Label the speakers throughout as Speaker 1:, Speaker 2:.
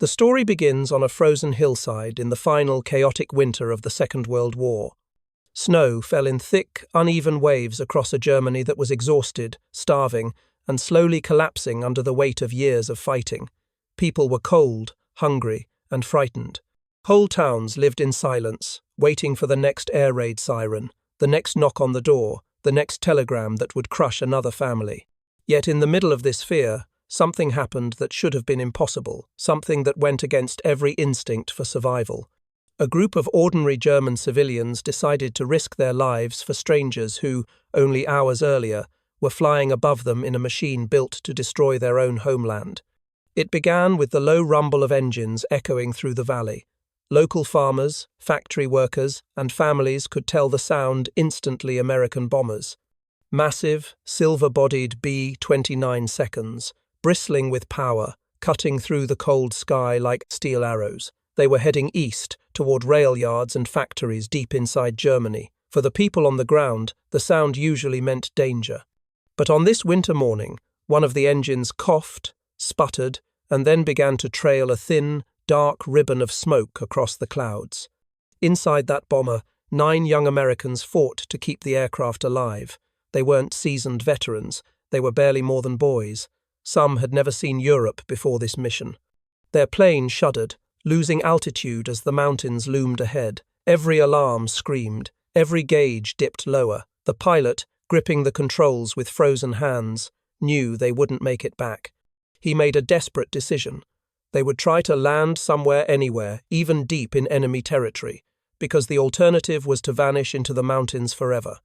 Speaker 1: The story begins on a frozen hillside in the final chaotic winter of the Second World War. Snow fell in thick, uneven waves across a Germany that was exhausted, starving, and slowly collapsing under the weight of years of fighting. People were cold, hungry, and frightened. Whole towns lived in silence, waiting for the next air raid siren, the next knock on the door, the next telegram that would crush another family. Yet in the middle of this fear, something happened that should have been impossible, something that went against every instinct for survival. A group of ordinary German civilians decided to risk their lives for strangers who, only hours earlier, were flying above them in a machine built to destroy their own homeland. It began with the low rumble of engines echoing through the valley. Local farmers, factory workers, and families could tell the sound instantly American bombers. Massive, silver-bodied B-29 seconds, bristling with power, cutting through the cold sky like steel arrows. They were heading east, toward rail yards and factories deep inside Germany. For the people on the ground, the sound usually meant danger. But on this winter morning, one of the engines coughed, sputtered, and then began to trail a thin, dark ribbon of smoke across the clouds. Inside that bomber, 9 young Americans fought to keep the aircraft alive. They weren't seasoned veterans, they were barely more than boys. Some had never seen Europe before this mission. Their plane shuddered, losing altitude as the mountains loomed ahead. Every alarm screamed, every gauge dipped lower. The pilot, gripping the controls with frozen hands, knew they wouldn't make it back. He made a desperate decision. They would try to land somewhere, anywhere, even deep in enemy territory, because the alternative was to vanish into the mountains forever.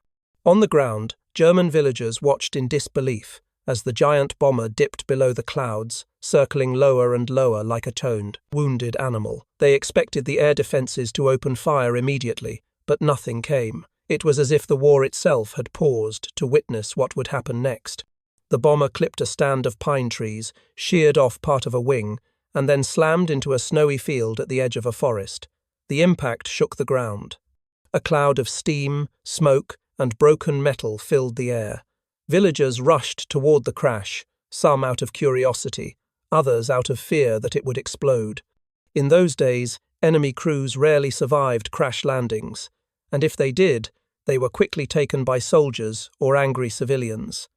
Speaker 1: On the ground, German villagers watched in disbelief as the giant bomber dipped below the clouds, circling lower and lower like a toned, wounded animal. They expected the air defenses to open fire immediately, but nothing came. It was as if the war itself had paused to witness what would happen next. The bomber clipped a stand of pine trees, sheared off part of a wing, and then slammed into a snowy field at the edge of a forest. The impact shook the ground. A cloud of steam, smoke, and broken metal filled the air. Villagers rushed toward the crash, some out of curiosity, others out of fear that it would explode. In those days, enemy crews rarely survived crash landings, and if they did, they were quickly taken by soldiers or angry civilians.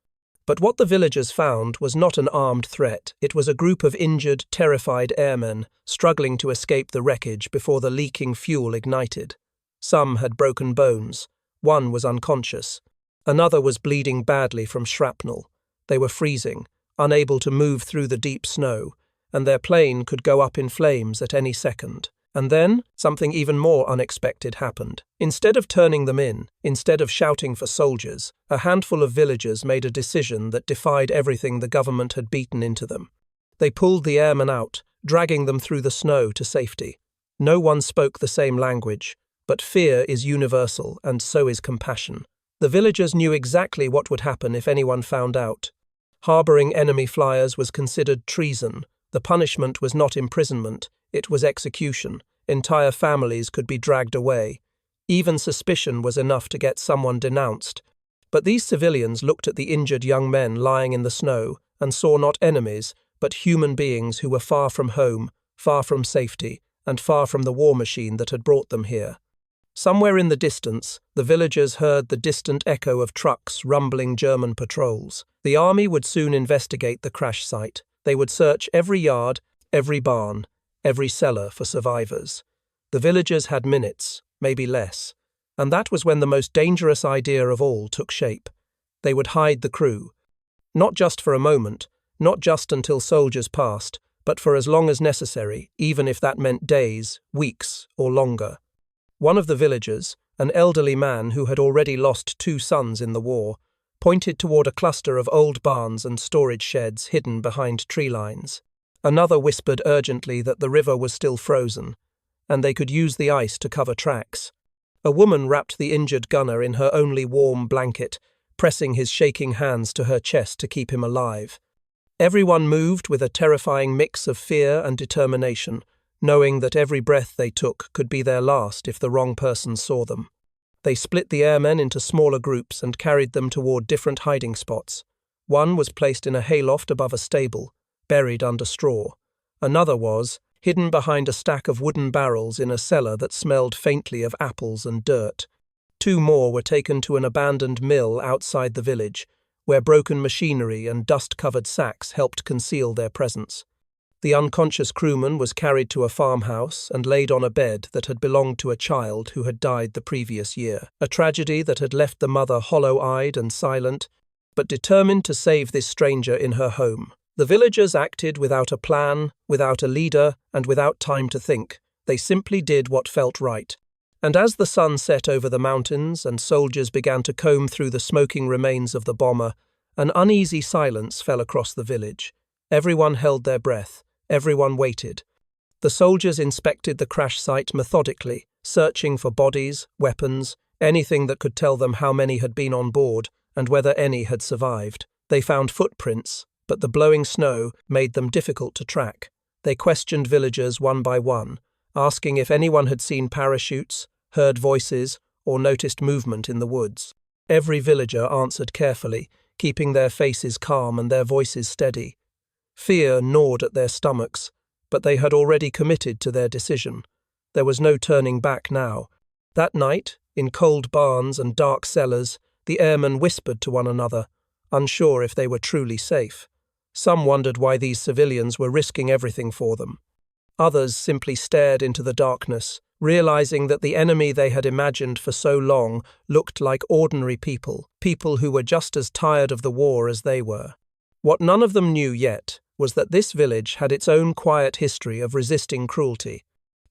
Speaker 1: But what the villagers found was not an armed threat. It was a group of injured, terrified airmen struggling to escape the wreckage before the leaking fuel ignited. Some had broken bones. One was unconscious. Another was bleeding badly from shrapnel. They were freezing, unable to move through the deep snow, and their plane could go up in flames at any second. And then, something even more unexpected happened. Instead of turning them in, instead of shouting for soldiers, a handful of villagers made a decision that defied everything the government had beaten into them. They pulled the airmen out, dragging them through the snow to safety. No one spoke the same language, but fear is universal, and so is compassion. The villagers knew exactly what would happen if anyone found out. Harboring enemy flyers was considered treason. The punishment was not imprisonment, it was execution. Entire families could be dragged away. Even suspicion was enough to get someone denounced. But these civilians looked at the injured young men lying in the snow and saw not enemies, but human beings who were far from home, far from safety, and far from the war machine that had brought them here. Somewhere in the distance, the villagers heard the distant echo of trucks rumbling German patrols. The army would soon investigate the crash site. They would search every yard, every barn, every cellar for survivors. The villagers had minutes, maybe less, and that was when the most dangerous idea of all took shape. They would hide the crew. Not just for a moment, not just until soldiers passed, but for as long as necessary, even if that meant days, weeks, or longer. One of the villagers, an elderly man who had already lost 2 sons in the war, pointed toward a cluster of old barns and storage sheds hidden behind tree lines. Another whispered urgently that the river was still frozen, and they could use the ice to cover tracks. A woman wrapped the injured gunner in her only warm blanket, pressing his shaking hands to her chest to keep him alive. Everyone moved with a terrifying mix of fear and determination, knowing that every breath they took could be their last if the wrong person saw them. They split the airmen into smaller groups and carried them toward different hiding spots. One was placed in a hayloft above a stable, buried under straw. Another was, hidden behind a stack of wooden barrels in a cellar that smelled faintly of apples and dirt. 2 more were taken to an abandoned mill outside the village, where broken machinery and dust-covered sacks helped conceal their presence. The unconscious crewman was carried to a farmhouse and laid on a bed that had belonged to a child who had died the previous year, a tragedy that had left the mother hollow-eyed and silent, but determined to save this stranger in her home. The villagers acted without a plan, without a leader, and without time to think. They simply did what felt right. And as the sun set over the mountains and soldiers began to comb through the smoking remains of the bomber, an uneasy silence fell across the village. Everyone held their breath. Everyone waited. The soldiers inspected the crash site methodically, searching for bodies, weapons, anything that could tell them how many had been on board and whether any had survived. They found footprints, but the blowing snow made them difficult to track. They questioned villagers one by one, asking if anyone had seen parachutes, heard voices, or noticed movement in the woods. Every villager answered carefully, keeping their faces calm and their voices steady. Fear gnawed at their stomachs, but they had already committed to their decision. There was no turning back now. That night, in cold barns and dark cellars, the airmen whispered to one another, unsure if they were truly safe. Some wondered why these civilians were risking everything for them. Others simply stared into the darkness, realizing that the enemy they had imagined for so long looked like ordinary people, people who were just as tired of the war as they were. What none of them knew yet was that this village had its own quiet history of resisting cruelty.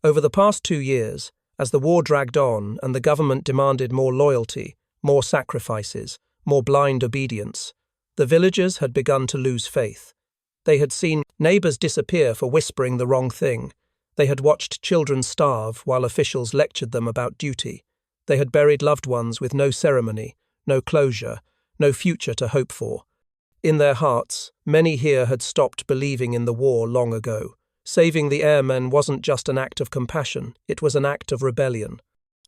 Speaker 1: Over the past 2 years, as the war dragged on and the government demanded more loyalty, more sacrifices, more blind obedience, the villagers had begun to lose faith. They had seen neighbors disappear for whispering the wrong thing. They had watched children starve while officials lectured them about duty. They had buried loved ones with no ceremony, no closure, no future to hope for. In their hearts, many here had stopped believing in the war long ago. Saving the airmen wasn't just an act of compassion, it was an act of rebellion.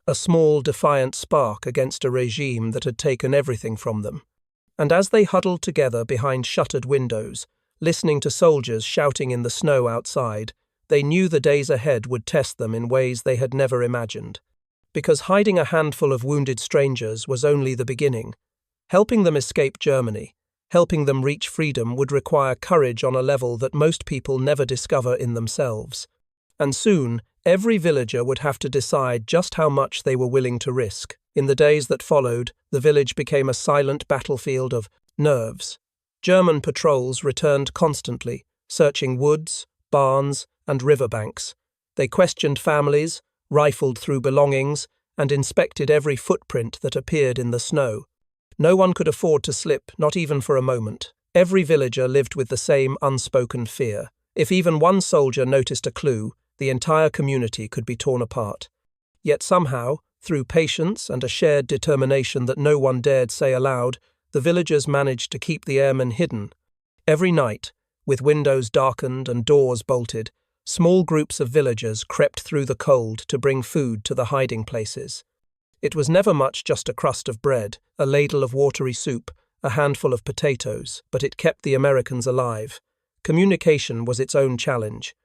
Speaker 1: A small, defiant spark against a regime that had taken everything from them. And as they huddled together behind shuttered windows, listening to soldiers shouting in the snow outside, they knew the days ahead would test them in ways they had never imagined. Because hiding a handful of wounded strangers was only the beginning. Helping them escape Germany, helping them reach freedom would require courage on a level that most people never discover in themselves. And soon, every villager would have to decide just how much they were willing to risk. In the days that followed, the village became a silent battlefield of nerves. German patrols returned constantly, searching woods, barns, and riverbanks. They questioned families, rifled through belongings, and inspected every footprint that appeared in the snow. No one could afford to slip, not even for a moment. Every villager lived with the same unspoken fear. If even one soldier noticed a clue, the entire community could be torn apart. Yet somehow, through patience and a shared determination that no one dared say aloud, the villagers managed to keep the airmen hidden. Every night, with windows darkened and doors bolted, small groups of villagers crept through the cold to bring food to the hiding places. It was never much, just a crust of bread, a ladle of watery soup, a handful of potatoes, but it kept the Americans alive. Communication was its own challenge.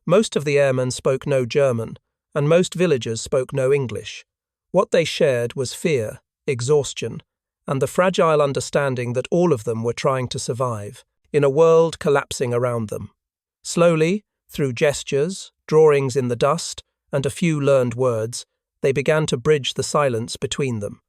Speaker 1: Most of the airmen spoke no German, and most villagers spoke no English. What they shared was fear, exhaustion, and the fragile understanding that all of them were trying to survive, in a world collapsing around them. Slowly, through gestures, drawings in the dust, and a few learned words, they began to bridge the silence between them.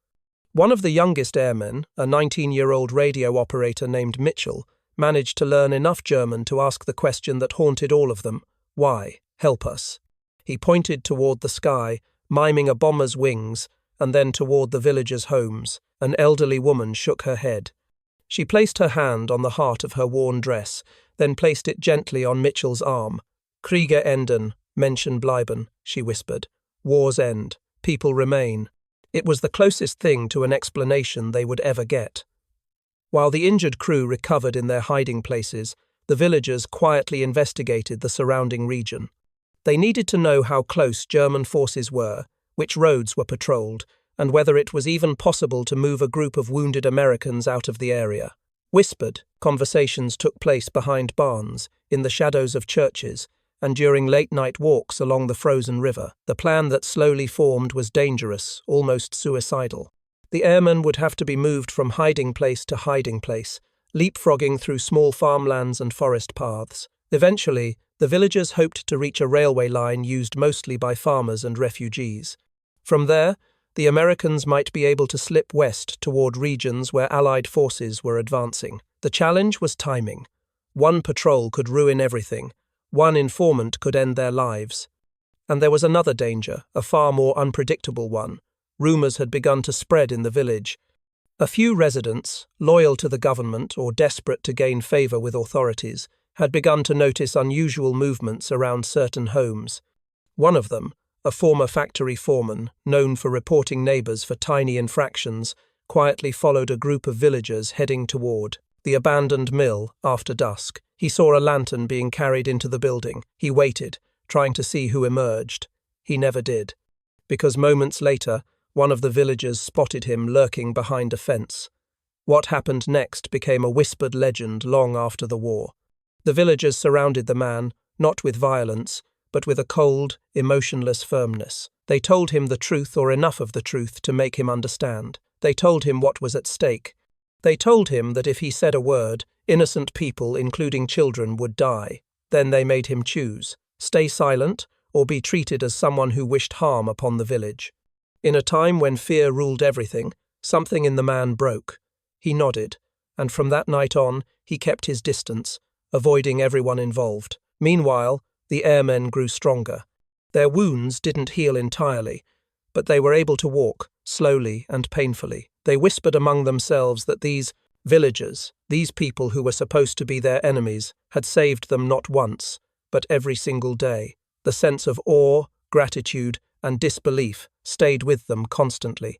Speaker 1: One of the youngest airmen, a 19-year-old radio operator named Mitchell, managed to learn enough German to ask the question that haunted all of them: why? Help us. He pointed toward the sky, miming a bomber's wings, and then toward the villagers' homes. An elderly woman shook her head. She placed her hand on the heart of her worn dress, then placed it gently on Mitchell's arm. Kriege enden, Menschen bleiben, she whispered. Wars end. People remain. It was the closest thing to an explanation they would ever get. While the injured crew recovered in their hiding places, the villagers quietly investigated the surrounding region. They needed to know how close German forces were, which roads were patrolled, and whether it was even possible to move a group of wounded Americans out of the area. Whispered conversations took place behind barns, in the shadows of churches, and during late-night walks along the frozen river. The plan that slowly formed was dangerous, almost suicidal. The airmen would have to be moved from hiding place to hiding place, leapfrogging through small farmlands and forest paths. Eventually, the villagers hoped to reach a railway line used mostly by farmers and refugees. From there, the Americans might be able to slip west toward regions where Allied forces were advancing. The challenge was timing. One patrol could ruin everything. One informant could end their lives. And there was another danger, a far more unpredictable one. Rumors had begun to spread in the village. A few residents, loyal to the government or desperate to gain favor with authorities, had begun to notice unusual movements around certain homes. One of them, a former factory foreman, known for reporting neighbors for tiny infractions, quietly followed a group of villagers heading toward the abandoned mill after dusk. He saw a lantern being carried into the building. He waited, trying to see who emerged. He never did, because moments later, one of the villagers spotted him lurking behind a fence. What happened next became a whispered legend long after the war. The villagers surrounded the man, not with violence, but with a cold, emotionless firmness. They told him the truth or enough of the truth to make him understand. They told him what was at stake. They told him that if he said a word, innocent people, including children, would die. Then they made him choose, stay silent or be treated as someone who wished harm upon the village. In a time when fear ruled everything, something in the man broke. He nodded, and from that night on, he kept his distance, avoiding everyone involved. Meanwhile, the airmen grew stronger. Their wounds didn't heal entirely, but they were able to walk, slowly and painfully. They whispered among themselves that these villagers, these people who were supposed to be their enemies, had saved them not once, but every single day. The sense of awe, gratitude, and disbelief stayed with them constantly.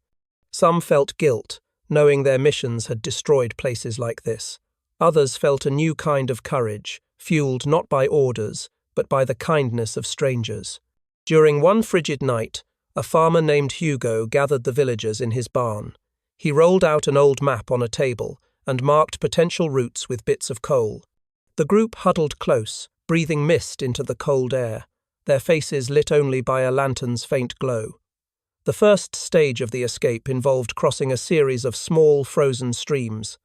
Speaker 1: Some felt guilt, knowing their missions had destroyed places like this. Others felt a new kind of courage, fueled not by orders, but by the kindness of strangers. During one frigid night, a farmer named Hugo gathered the villagers in his barn. He rolled out an old map on a table and marked potential routes with bits of coal. The group huddled close, breathing mist into the cold air, their faces lit only by a lantern's faint glow. The first stage of the escape involved crossing a series of small frozen streams.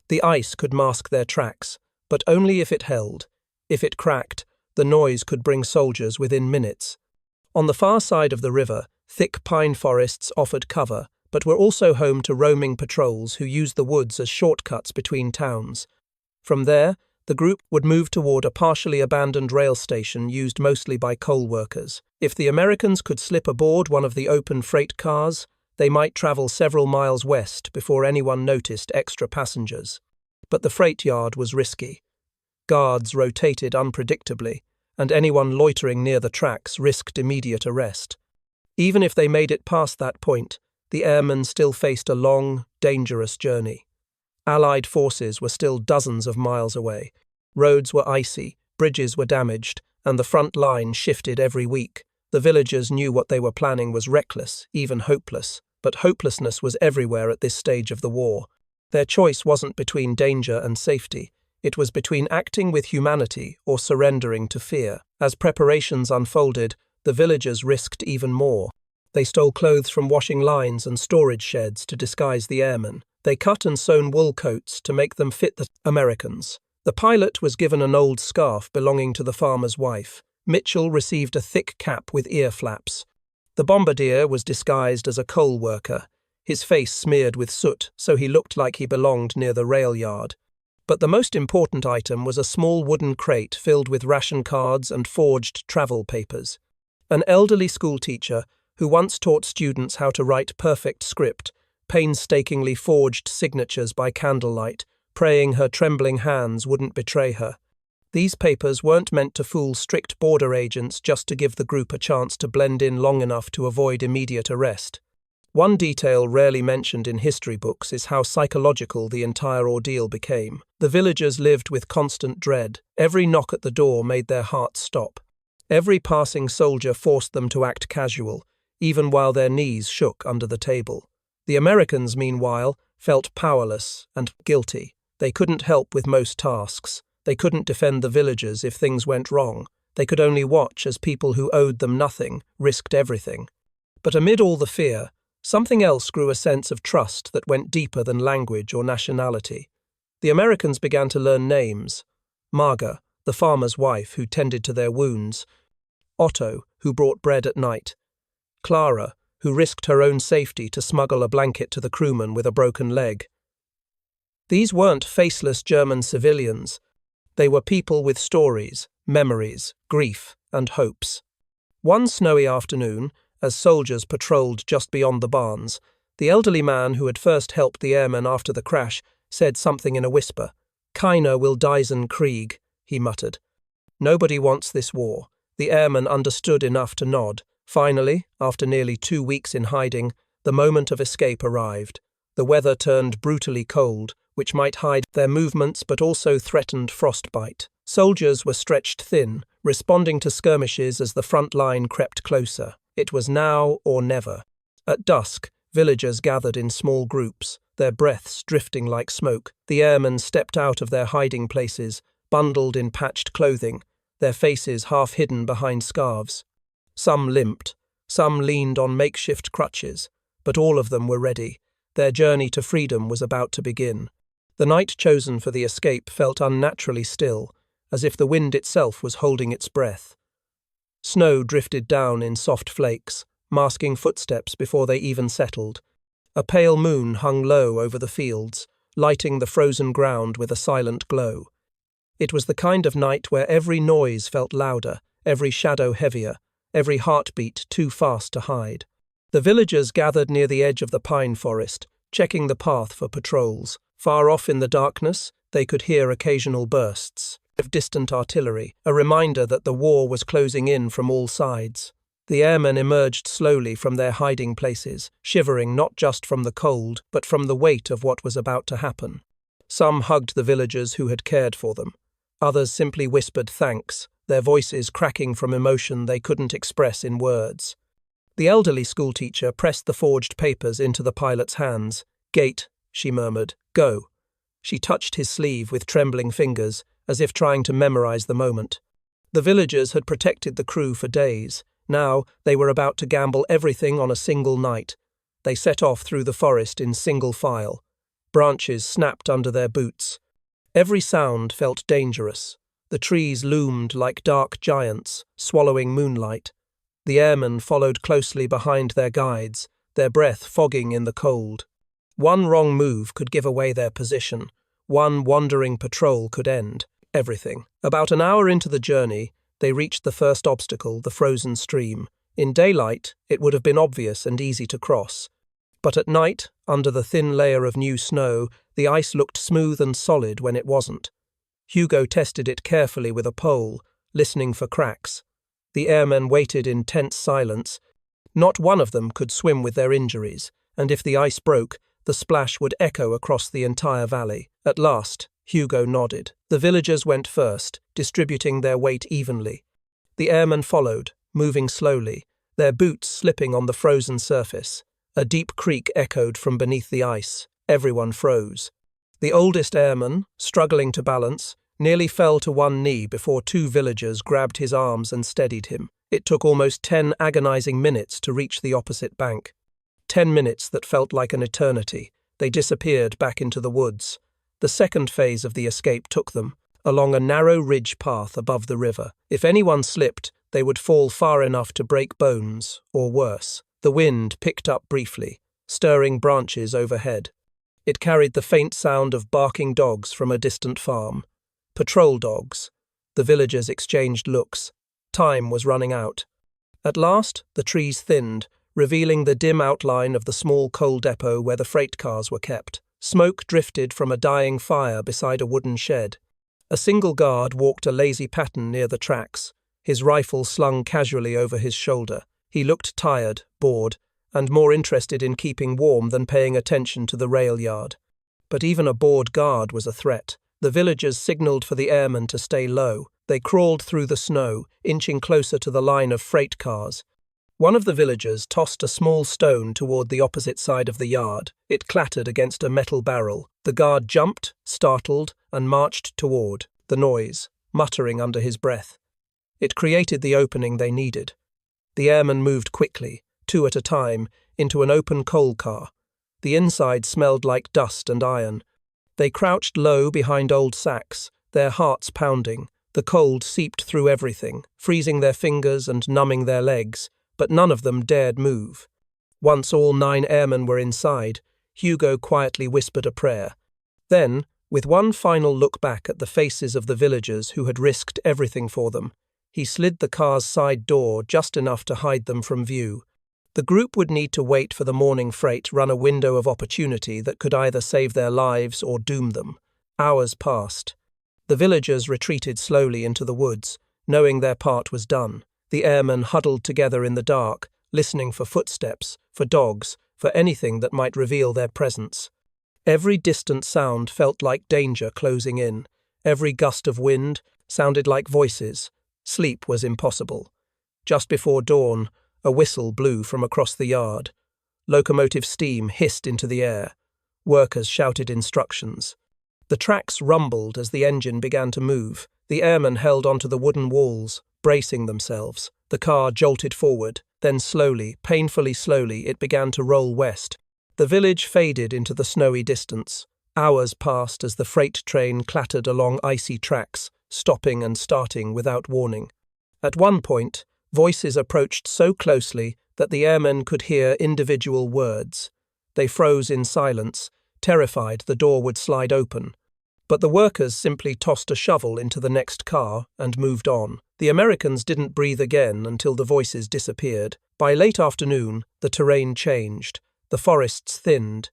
Speaker 1: The ice could mask their tracks, but only if it held. If it cracked, the noise could bring soldiers within minutes. On the far side of the river, thick pine forests offered cover, but were also home to roaming patrols who used the woods as shortcuts between towns. From there, the group would move toward a partially abandoned rail station used mostly by coal workers. If the Americans could slip aboard one of the open freight cars, they might travel several miles west before anyone noticed extra passengers. But the freight yard was risky. Guards rotated unpredictably, and anyone loitering near the tracks risked immediate arrest. Even if they made it past that point, the airmen still faced a long, dangerous journey. Allied forces were still dozens of miles away. Roads were icy, bridges were damaged, and the front line shifted every week. The villagers knew what they were planning was reckless, even hopeless, but hopelessness was everywhere at this stage of the war. Their choice wasn't between danger and safety. It was between acting with humanity or surrendering to fear. As preparations unfolded, the villagers risked even more. They stole clothes from washing lines and storage sheds to disguise the airmen. They cut and sewn wool coats to make them fit the Americans. The pilot was given an old scarf belonging to the farmer's wife. Mitchell received a thick cap with ear flaps. The bombardier was disguised as a coal worker, his face smeared with soot so he looked like he belonged near the rail yard. But the most important item was a small wooden crate filled with ration cards and forged travel papers. An elderly schoolteacher, who once taught students how to write perfect script, painstakingly forged signatures by candlelight, praying her trembling hands wouldn't betray her. These papers weren't meant to fool strict border agents just to give the group a chance to blend in long enough to avoid immediate arrest. One detail rarely mentioned in history books is how psychological the entire ordeal became. The villagers lived with constant dread. Every knock at the door made their hearts stop. Every passing soldier forced them to act casual, even while their knees shook under the table. The Americans, meanwhile, felt powerless and guilty. They couldn't help with most tasks. They couldn't defend the villagers if things went wrong. They could only watch as people who owed them nothing risked everything. But amid all the fear, something else grew, a sense of trust that went deeper than language or nationality. The Americans began to learn names. Marga, the farmer's wife who tended to their wounds. Otto, who brought bread at night. Clara, who risked her own safety to smuggle a blanket to the crewman with a broken leg. These weren't faceless German civilians. They were people with stories, memories, grief, and hopes. One snowy afternoon, as soldiers patrolled just beyond the barns, the elderly man who had first helped the airmen after the crash said something in a whisper. "Keiner will diesen Krieg," he muttered. "Nobody wants this war." The airmen understood enough to nod. Finally, after nearly 2 weeks in hiding, the moment of escape arrived. The weather turned brutally cold, which might hide their movements but also threatened frostbite. Soldiers were stretched thin, responding to skirmishes as the front line crept closer. It was now or never. At dusk, villagers gathered in small groups, their breaths drifting like smoke. The airmen stepped out of their hiding places, bundled in patched clothing, their faces half hidden behind scarves. Some limped, some leaned on makeshift crutches, but all of them were ready. Their journey to freedom was about to begin. The night chosen for the escape felt unnaturally still, as if the wind itself was holding its breath. Snow drifted down in soft flakes, masking footsteps before they even settled. A pale moon hung low over the fields, lighting the frozen ground with a silent glow. It was the kind of night where every noise felt louder, every shadow heavier, every heartbeat too fast to hide. The villagers gathered near the edge of the pine forest, checking the path for patrols. Far off in the darkness, they could hear occasional bursts of distant artillery, a reminder that the war was closing in from all sides. The airmen emerged slowly from their hiding places, shivering not just from the cold, but from the weight of what was about to happen. Some hugged the villagers who had cared for them. Others simply whispered thanks, their voices cracking from emotion they couldn't express in words. The elderly schoolteacher pressed the forged papers into the pilot's hands. "Gate," she murmured. "Go." She touched his sleeve with trembling fingers, as if trying to memorize the moment. The villagers had protected the crew for days. Now they were about to gamble everything on a single night. They set off through the forest in single file. Branches snapped under their boots. Every sound felt dangerous. The trees loomed like dark giants, swallowing moonlight. The airmen followed closely behind their guides, their breath fogging in the cold. One wrong move could give away their position. One wandering patrol could end everything. About an hour into the journey, they reached the first obstacle, the frozen stream. In daylight, it would have been obvious and easy to cross. But at night, under the thin layer of new snow, the ice looked smooth and solid when it wasn't. Hugo tested it carefully with a pole, listening for cracks. The airmen waited in tense silence. Not one of them could swim with their injuries, and if the ice broke, the splash would echo across the entire valley. At last, Hugo nodded. The villagers went first, distributing their weight evenly. The airmen followed, moving slowly, their boots slipping on the frozen surface. A deep creak echoed from beneath the ice. Everyone froze. The oldest airman, struggling to balance, nearly fell to one knee before 2 villagers grabbed his arms and steadied him. It took almost 10 agonizing minutes to reach the opposite bank. 10 minutes that felt like an eternity. They disappeared back into the woods. The second phase of the escape took them, along a narrow ridge path above the river. If anyone slipped, they would fall far enough to break bones, or worse. The wind picked up briefly, stirring branches overhead. It carried the faint sound of barking dogs from a distant farm. Patrol dogs. The villagers exchanged looks. Time was running out. At last, the trees thinned, revealing the dim outline of the small coal depot where the freight cars were kept. Smoke drifted from a dying fire beside a wooden shed. A single guard walked a lazy pattern near the tracks, his rifle slung casually over his shoulder. He looked tired, bored, and more interested in keeping warm than paying attention to the rail yard. But even a bored guard was a threat. The villagers signaled for the airmen to stay low. They crawled through the snow, inching closer to the line of freight cars. One of the villagers tossed a small stone toward the opposite side of the yard. It clattered against a metal barrel. The guard jumped, startled, and marched toward the noise, muttering under his breath. It created the opening they needed. The airmen moved quickly, 2 at a time, into an open coal car. The inside smelled like dust and iron. They crouched low behind old sacks, their hearts pounding. The cold seeped through everything, freezing their fingers and numbing their legs, but none of them dared move. Once all 9 airmen were inside, Hugo quietly whispered a prayer. Then, with one final look back at the faces of the villagers who had risked everything for them, he slid the car's side door just enough to hide them from view. The group would need to wait for the morning freight run a window of opportunity that could either save their lives or doom them. Hours passed. The villagers retreated slowly into the woods, knowing their part was done. The airmen huddled together in the dark, listening for footsteps, for dogs, for anything that might reveal their presence. Every distant sound felt like danger closing in. Every gust of wind sounded like voices. Sleep was impossible. Just before dawn, a whistle blew from across the yard. Locomotive steam hissed into the air. Workers shouted instructions. The tracks rumbled as the engine began to move. The airmen held onto the wooden walls, bracing themselves. The car jolted forward. Then slowly, painfully slowly, it began to roll west. The village faded into the snowy distance. Hours passed as the freight train clattered along icy tracks, stopping and starting without warning. At one point, voices approached so closely that the airmen could hear individual words. They froze in silence, terrified the door would slide open. But the workers simply tossed a shovel into the next car and moved on. The Americans didn't breathe again until the voices disappeared. By late afternoon, the terrain changed. The forests thinned.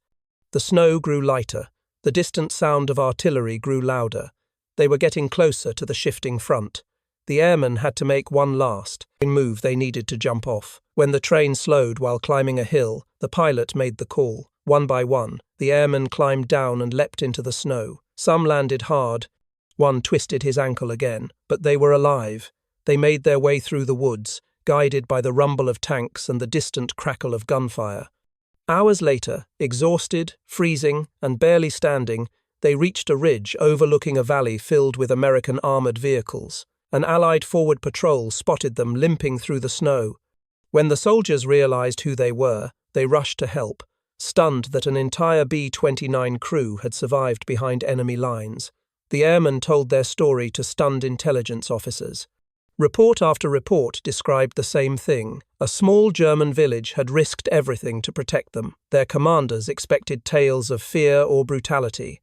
Speaker 1: The snow grew lighter. The distant sound of artillery grew louder. They were getting closer to the shifting front. The airmen had to make one last move. They needed to jump off. When the train slowed while climbing a hill, the pilot made the call. One by one, the airmen climbed down and leapt into the snow. Some landed hard. One twisted his ankle again, but they were alive. They made their way through the woods, guided by the rumble of tanks and the distant crackle of gunfire. Hours later, exhausted, freezing, and barely standing, they reached a ridge overlooking a valley filled with American armored vehicles. An Allied forward patrol spotted them limping through the snow. When the soldiers realized who they were, they rushed to help, stunned that an entire B-29 crew had survived behind enemy lines. The airmen told their story to stunned intelligence officers. Report after report described the same thing. A small German village had risked everything to protect them. Their commanders expected tales of fear or brutality.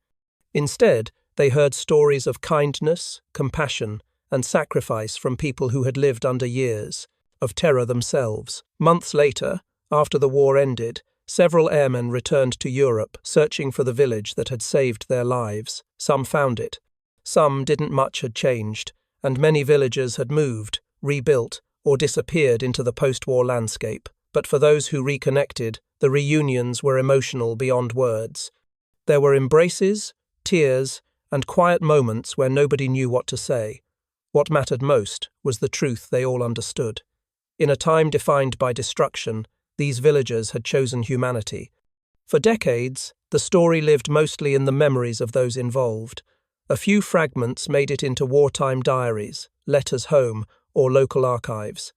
Speaker 1: Instead, they heard stories of kindness, compassion, and sacrifice from people who had lived under years of terror themselves. Months later, after the war ended, several airmen returned to Europe, searching for the village that had saved their lives. Some found it. Some didn't. Much had changed, and many villagers had moved, rebuilt, or disappeared into the post-war landscape. But for those who reconnected, the reunions were emotional beyond words. There were embraces, tears, and quiet moments where nobody knew what to say. What mattered most was the truth they all understood. In a time defined by destruction, these villagers had chosen humanity. For decades, the story lived mostly in the memories of those involved. A few fragments made it into wartime diaries, letters home, or local archives.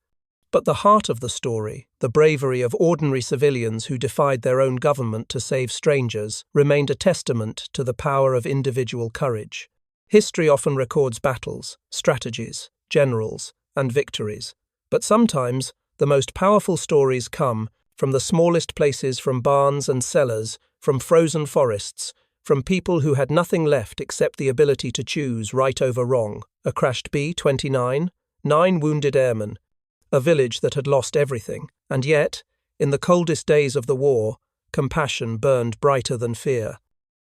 Speaker 1: But the heart of the story, the bravery of ordinary civilians who defied their own government to save strangers, remained a testament to the power of individual courage. History often records battles, strategies, generals, and victories. But sometimes, the most powerful stories come from the smallest places, from barns and cellars, from frozen forests, from people who had nothing left except the ability to choose right over wrong. A crashed B-29, 9 wounded airmen, a village that had lost everything. And yet, in the coldest days of the war, compassion burned brighter than fear.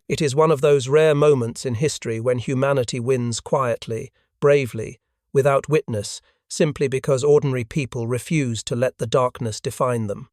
Speaker 1: It is one of those rare moments in history when humanity wins quietly, bravely, without witness, simply because ordinary people refuse to let the darkness define them.